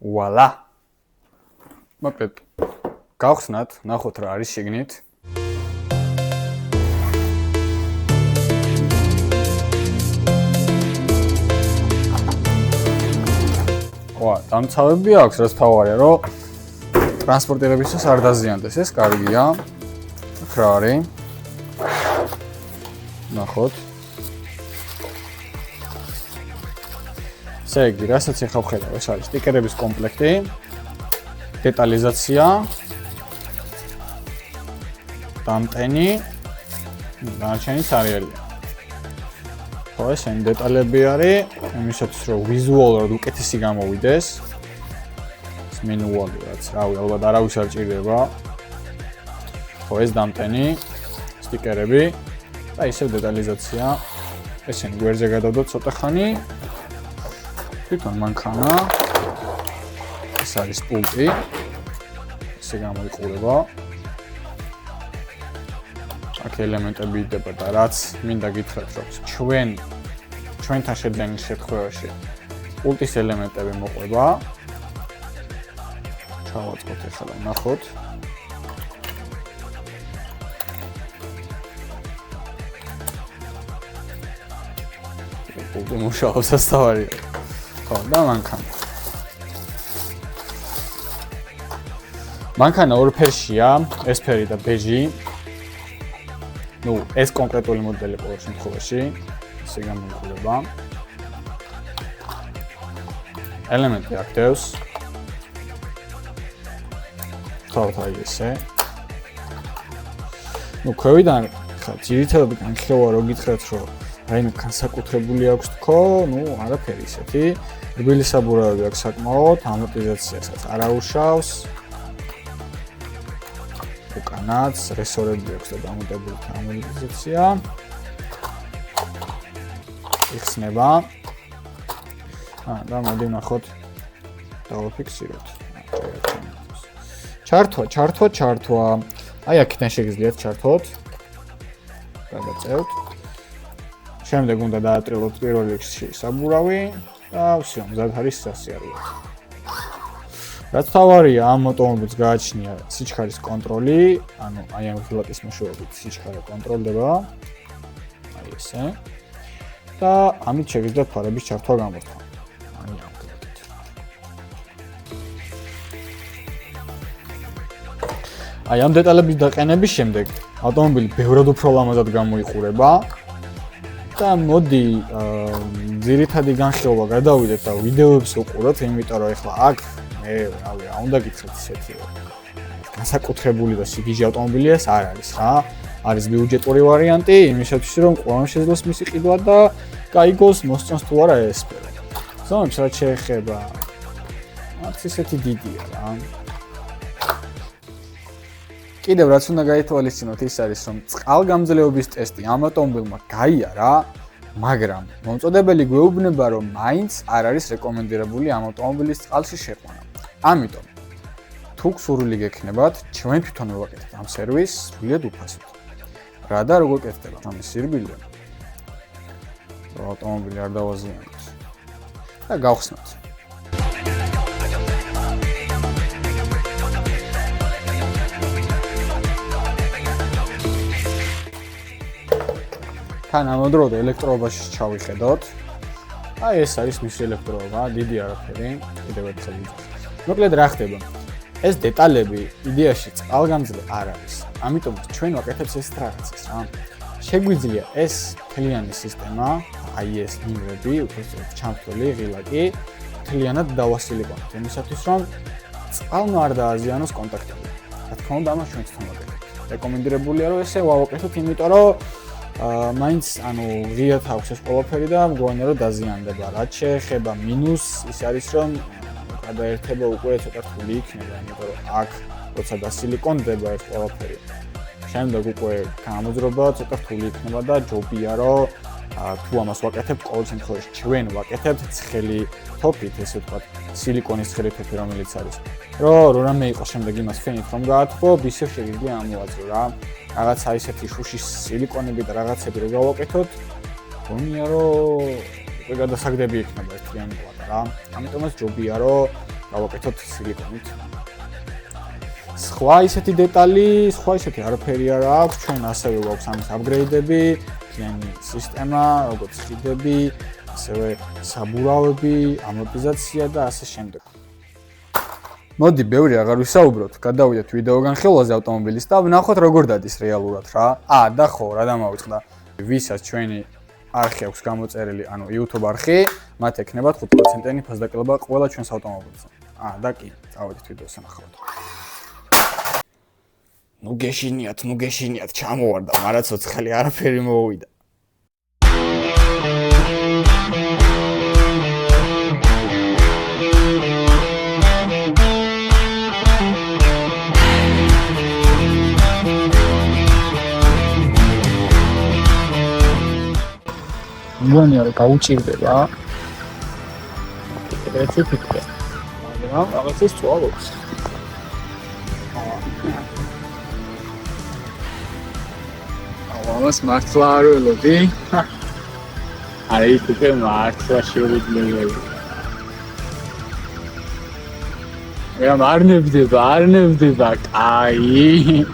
Voila. მოკლედ გავხსნათ, ნახოთ რა არის შიგნით. დამცავები აქვს, რაც თავარია, რომ ტრანსპორტირებისთვის არ დაზიანდეს, ეს კარგია. რა არის? ნახოთ. ესე იგი, რასაც ახლა ვხედავ, ეს არის სტიკერების კომპლექტი, დეტალიზაცია, დამტენი, დანარჩენი სარიელია. ხო, ესენი დეტალები არის, იმისათვის რომ ვიზუალურად უკეთესი გამოვიდეს. ეს მენუალი რაც, რავი, ალბათ არავის არ ჭირდება. ხო, ეს დამტენი, სტიკერები და ისევ დეტალიზაცია. ესენი გვერდზე გადავდოთ ცოტა ხანი. თვითონ მანქანა. ეს არის პულტი. ესე გამოიყურება. აქ ელემენტები იდება და რაც მინდა გითხრათ, რომ ჩვენთან შეძენის შემთხვევაში პულტის ელემენტები მოყვება. ჩავაწყოთ ახლა ნახოთ. პულტი მუშაობს ასთავარია. ხო, და მანქანა. მანქანა ორ ფერშია, ეს ფერი და ბეჟი. ეს კონკრეტული მოდელი ყოველ შემთხვევაში ესე გამოიყურება. ელემენტი აქტევს. თავი ესე. ქვევიდან ხა ძირითადად განხილვა რო გითხრათ, რომ რაიმე განსაკუთრებული აქვს თქო, არაფერი ისეთი. რბილი საბურავები აქვს საკმაოდ, ამორტიზაციასაც არ აუშავს. უკანაც რესორები აქვს და დამატებული ამორტიზაცია. იხსნება. და მოდი ნახოთ. დავაფიქსიროთ. ჩართვა. აი აქედან შეგიძლიათ ჩართოთ. გადაწევთ. შემდეგ უნდა დაატრიალოთ პირველ რიგში საბურავი და всё, მზად არის სასიარულო. რაც თავარია, ამ ავტომობილს გააჩნია სიჩქარის კონტროლი, ანუ აი ამ ფილატის მეშვეობით სიჩქარე კონტროლდება. აი ესე. და ამით შეგიძლიათ ფარების ჩართვა გამორთვა. აი ამ ფილატით. აი ამ დეტალების დაყენების შემდეგ ავტომობილი ბევრად უფრო ლამაზად გამოიყურება. და მოდი ძირითადი განხილვა გადავიდეთ და ვიდეოებს ვუყუროთ, იმიტომ რომ ახლა აქ რავი, რა უნდა გითხრათ ისეთი განსაკუთრებული და სიგიჟე ავტომობილი ეს არ არის რა. არის ბიუჯეტური ვარიანტი, იმისათვის რომ ყველამ შეძლოს მისი ყიდვა და გაიგოს მოსწონს თუ არა ეს ფერი. ზომებს რაც შეეხება არც ისეთი დიდია რა. კიდევ რაც უნდა გაითვალისწინოთ ის არის, რომ წყალგამძლეობის ტესტი ამ ავტომობილმა გაიარა, მაგრამ მომწოდებელი გვეუბნება, რომ მაინც არ არის რეკომენდირებული ამ ავტომობილის წყალში შეყვანა. ამიტომ თუ გსურვილი გექნებათ, ჩვენ თვითონ ვაკეთებთ ამ სერვისს სრულიად უფასოდ. რა და როგორ კეთდება ამის სირბილე? ავტომობილი არ დავაზიანოთ. და გავხსნათ. თან ამავდროულად ელექტროობაში ჩავიხედოთ. აი ეს არის მისი ელექტროობა, დიდი არაფერი, კიდევ ერთხელ ვიძახ. მოკლედ რა ხდება? ეს დეტალები იდეაში წყალგამძლე არ არის. ამიტომ ჩვენ ვაკეთებთ ეს რაღაცას რა. შეგვიძლია ეს მთლიანი სისტემა, აი ეს ნიმრები, უბრალოდ ჩამთვლელი ღილაკი, მთლიანად დავასილიკონოთ. იმისათვის რომ წყალმა არ დააზიანოს კონტაქტები. რა თქმა უნდა, ამას ჩვენ თვითონ ვაკეთებთ. რეკომენდირებულია რომ ესე ვავაკეთოთ, იმიტომ რომ მაინც ღიად აქვს ეს ყველაფერი და მგონია რომ დაზიანდება. რაც შეეხება მინუს, ის არის რომ გადაერთება უკვე ცოტა რთული იქნება, იმიტომ რომ აქ როცა დასილიკონდება ეს ყველაფერი, შემდეგ უკვე გამოძრობა ცოტა რთული იქნება და ჯობია რომ თუ ამას ვაკეთებთ, ყოველ შემთხვევაში ჩვენ ვაკეთებთ ცხელი თოფით, ესე ვთქვათ, სილიკონის ცხელი თოფი, რომელიც არის. რომ რამე იყოს შემდეგ იმას ფენით რომ გაათბო, ისევ შეგიძლია ამოვაწყო რა. რაღაცა ისეთი შუშის სილიკონები და რაღაცები რო გავაკეთოთ, გონია რომ უკვე გადასაგდები იქნება ეს თლიანი პლატა რა. ამიტომაც ჯობია რომ გავაკეთოთ სილიკონით. სხვა ისეთი დეტალი, სხვა ისეთი არაფერი არ აქვს, ჩვენ ასევე გვაქვს ამის აპგრეიდები, მთლიანი სისტემა, როგორც ხიდები, ასევე საბურავები, ამორტიზაცია და ასე შემდეგ. მოდი, ბევრი აღარ ვისაუბროთ, გადავიდეთ ვიდეო განხილვაზე ავტომობილის და ვნახოთ როგორ დადის რეალურად რა. და ხო, რა დამავიწყდა. ვისაც ჩვენი არხი აქვს გამოწერილი, ანუ YouTube არხი, მათ ექნებათ 5%-იანი ფასდაკლება ყველა ჩვენს ავტომობილზე. და კი, წავედით ვიდეოს ნახავთ. ნუ გეშინიათ, ჩამოვარდა, მაგრამ ცოცხალი არაფერი მოუვიდა. მგონი არა გაუჭირდება. ერთი ფიქრია. მაგრამ რაღაცას წვალობს. ამას მართლა არ ველოდი. არა ის უკვე მართლა შეუძლებელი. არ ნებდება, კაი.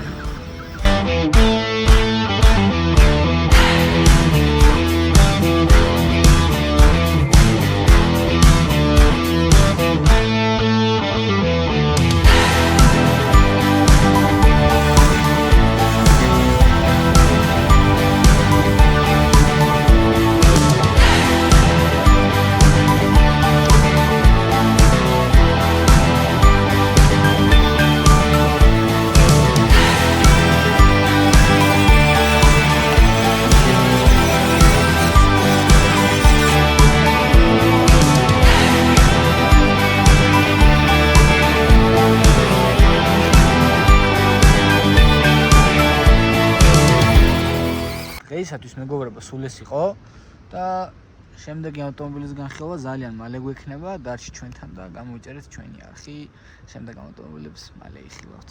დღეისათვის მეგობრებო სულ ეს იყო და შემდეგი ავტომობილის განხილვა ძალიან მალე გვექნება. დარჩი ჩვენთან და გამოვიწერეთ ჩვენი არხი. შემდეგ ავტომობილებს მალე იხილავთ.